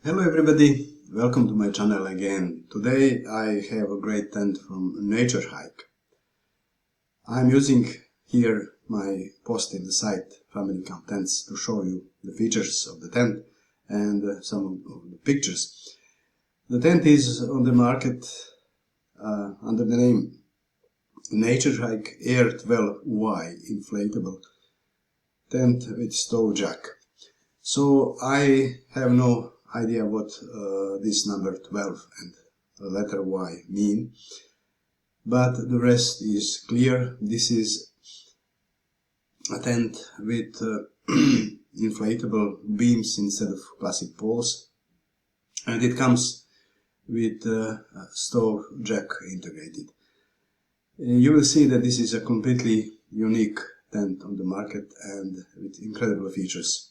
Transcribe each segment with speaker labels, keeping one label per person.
Speaker 1: Hello everybody, welcome to my channel again. Today I have a great tent from Naturehike. I'm using here my post in the site Family Camp Tents to show you the features of the tent and some of the pictures. The tent is on the market under the name Naturehike Air 12Y Inflatable tent with stove jack. So I have no idea what this number 12 and the letter Y mean, but the rest is clear. This is a tent with inflatable beams instead of classic poles, and it comes with stove jack integrated. You will see that this is a completely unique tent on the market and with incredible features.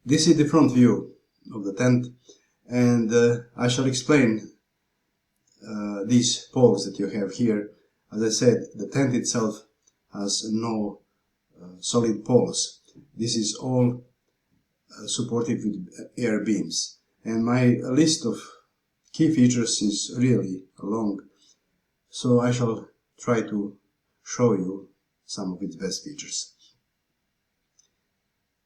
Speaker 1: This is the front view of the tent, and I shall explain these poles that you have here. As I said, the tent itself has no solid poles. This is all supported with air beams, and my list of key features is really long, so I shall try to show you some of its best features.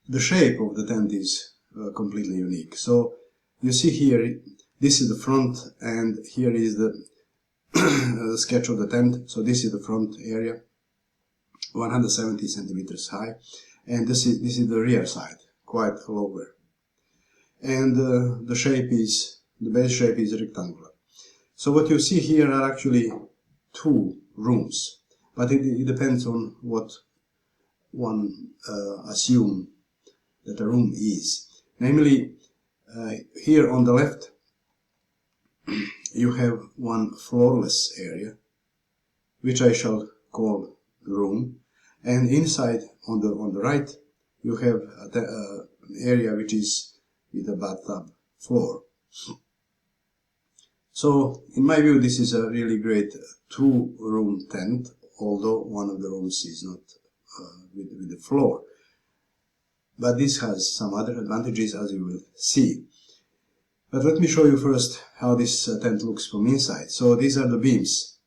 Speaker 1: The shape of the tent is completely unique. So you see here, this is the front, and here is the the sketch of the tent. So this is the front area, 170 centimeters high, and this is the rear side, quite lower. And the base shape is rectangular. So what you see here are actually two rooms, but it depends on what one assumes that a room is. Namely, here on the left you have one floorless area, which I shall call room, and inside on the right you have an area which is with a bathtub floor. So in my view this is a really great two-room tent, although one of the rooms is not with the floor. But this has some other advantages, as you will see. But let me show you first how this tent looks from inside. So these are the beams,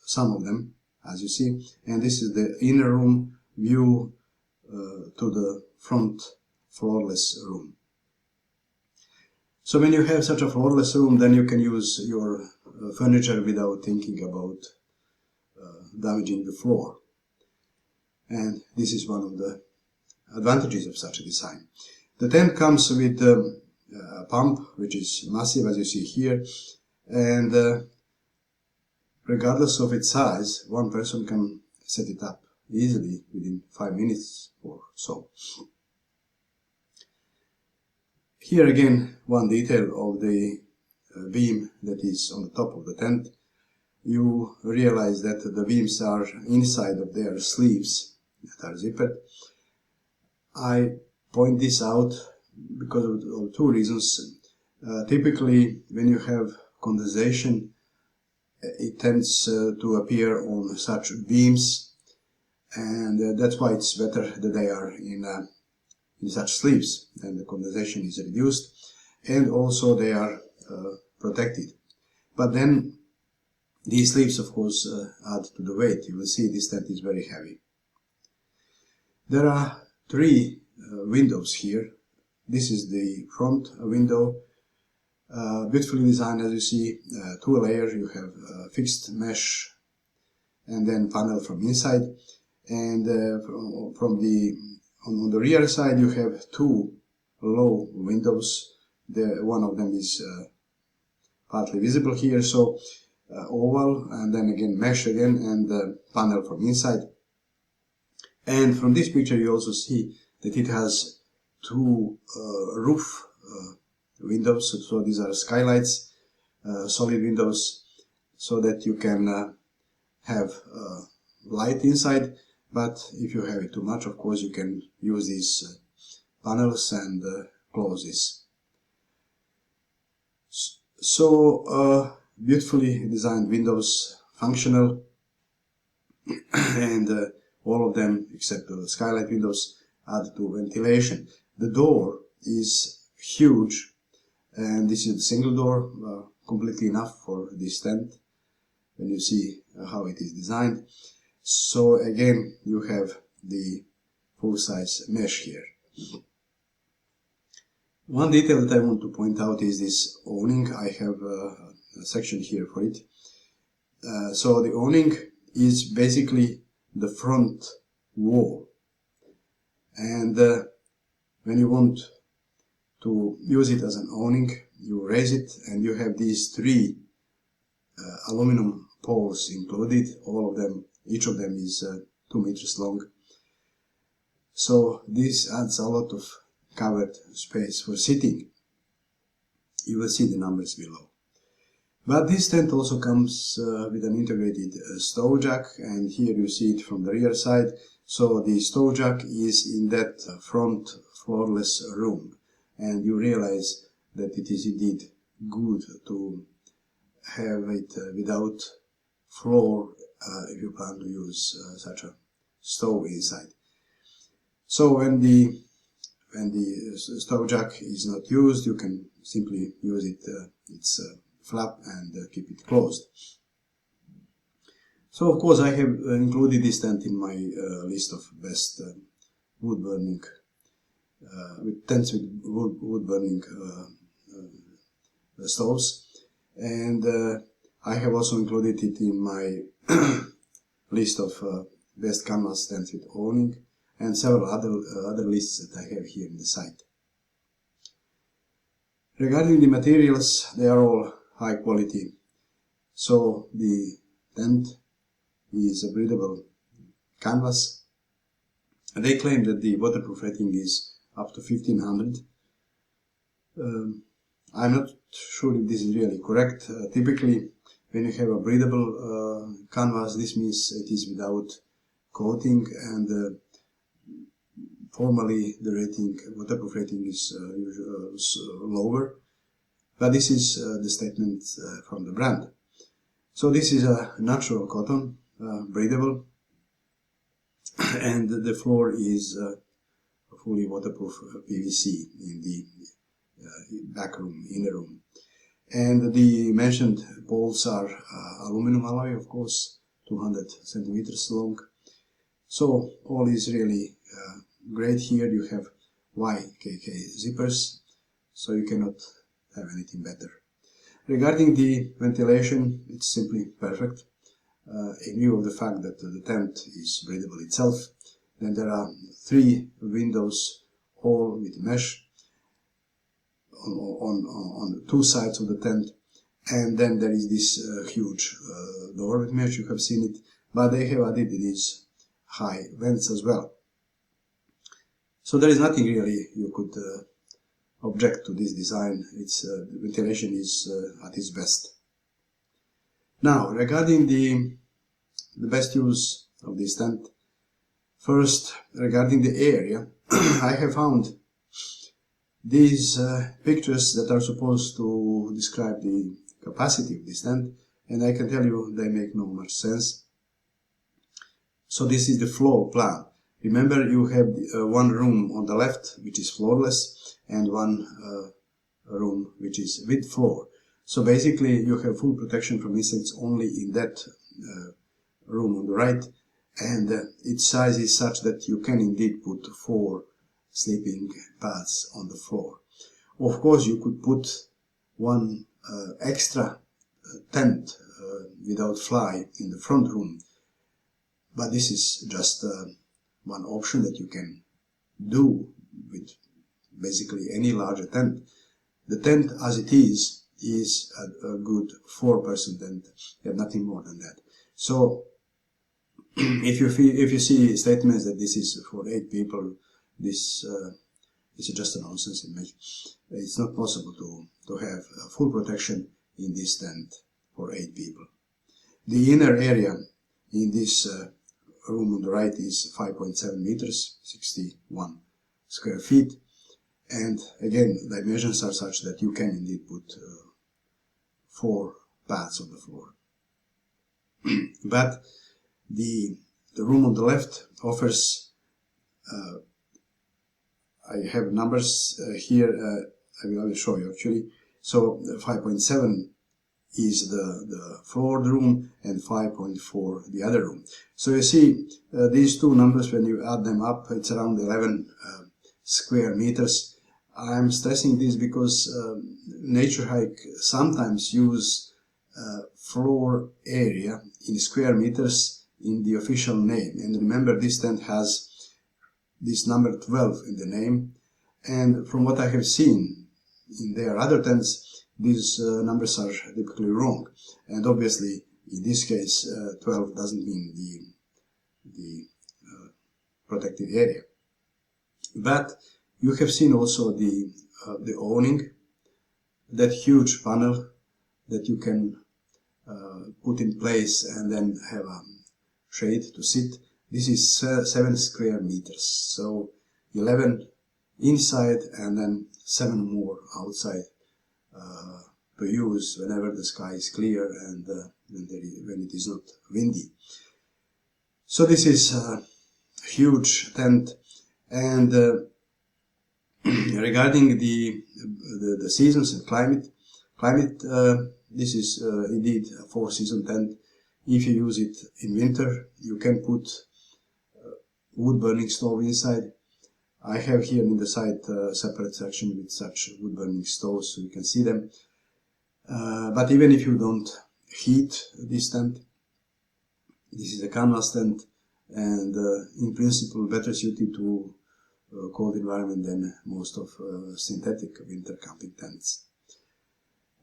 Speaker 1: some of them, as you see, and this is the inner room view to the front floorless room. So when you have such a floorless room, then you can use your furniture without thinking about damaging the floor. And this is one of the advantages of such a design. The tent comes with a pump which is massive, as you see here, and regardless of its size, one person can set it up easily within 5 minutes or so. Here again one detail of the beam that is on the top of the tent. You realize that the beams are inside of their sleeves that are zippered. I point this out because of two reasons. Typically, when you have condensation, it tends to appear on such beams, and that's why it's better that they are in such sleeves. Then the condensation is reduced, and also they are protected. But then these sleeves, of course, add to the weight. You will see this tent is very heavy. There are three windows here. This is the front window, beautifully designed, as you see, two layers. You have fixed mesh and then panel from inside, and on the rear side you have two low windows. One of them is partly visible here, so oval, and then again mesh again, and panel from inside. And from this picture you also see that it has two roof windows, so these are skylights, solid windows, so that you can have light inside, but if you have it too much, of course, you can use these panels and close this. So beautifully designed windows, functional, and all of them except the skylight windows add to ventilation. The door is huge, and this is the single door, completely enough for this tent when you see how it is designed. So again, you have the full-size mesh here. One detail that I want to point out is this awning. I have a section here for it. So the awning is basically the front wall, and when you want to use it as an awning, you raise it, and you have these three aluminum poles included. All of them, each of them is 2 meters long. So this adds a lot of covered space for sitting. You will see the numbers below. But this tent also comes with an integrated stove jack, and here you see it from the rear side. So the stove jack is in that front floorless room, and you realize that it is indeed good to have it without floor if you plan to use such a stove inside. So when the stove jack is not used, you can simply use its flap and keep it closed. So of course I have included this tent in my list of best wood burning with tents with wood burning stoves, and I have also included it in my list of best canvas tents with awning, and several other lists that I have here in the site. Regarding the materials, they are all high quality. So the tent is a breathable canvas. They claim that the waterproof rating is up to 1500. I'm not sure if this is really correct. Typically, when you have a breathable canvas, this means it is without coating, and formally the rating, waterproof rating, is lower. But this is the statement from the brand. So this is a natural cotton, breathable, and the floor is fully waterproof PVC in the back room, inner room. And the mentioned poles are aluminum alloy, of course, 200 centimeters long. So all is really great. Here you have YKK zippers, so you cannot have anything better. Regarding the ventilation, it's simply perfect. In view of the fact that the tent is breathable itself, then there are 3 windows, all with mesh on 2 sides of the tent, and then there is this huge door with mesh. You have seen it, but they have added these high vents as well. So there is nothing really you could object to this design. Its ventilation is at its best. Now, regarding the best use of this tent, first, regarding the area, I have found these pictures that are supposed to describe the capacity of this tent, and I can tell you they make no much sense. So this is the floor plan. Remember, you have one room on the left which is floorless, and one room which is with floor. So basically you have full protection from insects only in that room on the right, and its size is such that you can indeed put 4 sleeping pads on the floor. Of course, you could put one extra tent without fly in the front room, but this is just one option that you can do with basically any larger tent. The tent as it is a good 4-person tent, and nothing more than that. So if you see statements that this is for 8 people, this is just a nonsense image. It's not possible to have full protection in this tent for 8 people. The inner area in this room on the right is 5.7 meters, 61 square feet, and again dimensions are such that you can indeed put 4 pads on the floor. But the room on the left offers, I have numbers here, I will show you actually. So 5.7 is the floored room and 5.4 the other room. So you see these two numbers, when you add them up, it's around 11 square meters. I'm stressing this because Naturehike sometimes use floor area in square meters in the official name. And remember, this tent has this number 12 in the name. And from what I have seen in their other tents, these numbers are typically wrong. And obviously, in this case, 12 doesn't mean the protected area. But you have seen also the awning, that huge panel that you can put in place and then have a shade to sit. This is 7 square meters, so 11 inside and then 7 more outside to use whenever the sky is clear and when it is not windy. So this is a huge tent. And regarding the seasons and climate, this is indeed a 4-season tent. If you use it in winter, you can put wood burning stove inside. I have here in the site a separate section with such wood burning stoves, so you can see them. But even if you don't heat this tent, this is a canvas tent, and in principle better suited to cold environment than most of synthetic winter camping tents.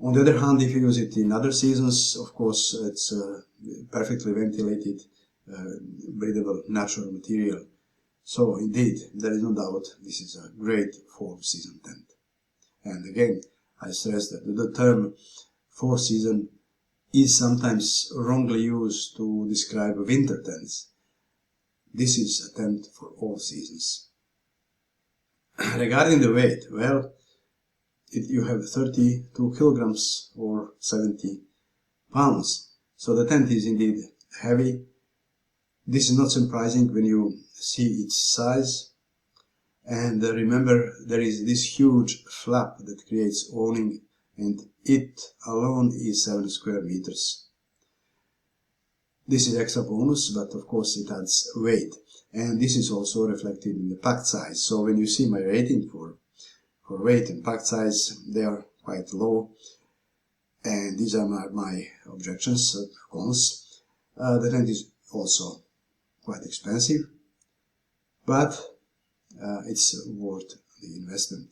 Speaker 1: On the other hand, if you use it in other seasons, of course it's perfectly ventilated, breathable, natural material. So indeed, there is no doubt this is a great 4-season tent. And again, I stress that the term 4-season is sometimes wrongly used to describe winter tents. This is a tent for all seasons. Regarding the weight, well, you have 32 kilograms or 70 pounds. So the tent is indeed heavy. This is not surprising when you see its size. And remember, there is this huge flap that creates awning, and it alone is 7 square meters. This is extra bonus, but of course it adds weight. And this is also reflected in the packed size. So when you see my rating for weight and packed size, they are quite low. And these are my objections, cons. The tent is also quite expensive, but it's worth the investment.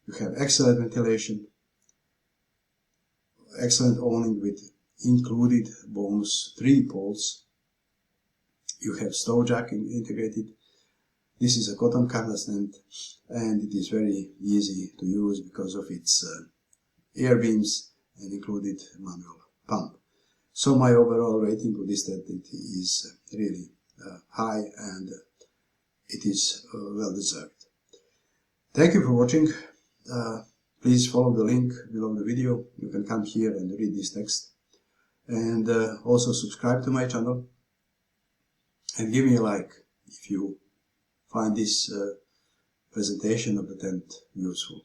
Speaker 1: You have excellent ventilation, excellent awning with included bonus 3 poles. You have stove jack integrated. This is a cotton canvas tent, and it is very easy to use because of its air beams and included manual pump. So my overall rating for this tent is really high, and it is well deserved. Thank you for watching. Please follow the link below the video. You can come here and read this text, and also subscribe to my channel and give me a like if you find this presentation of the tent useful.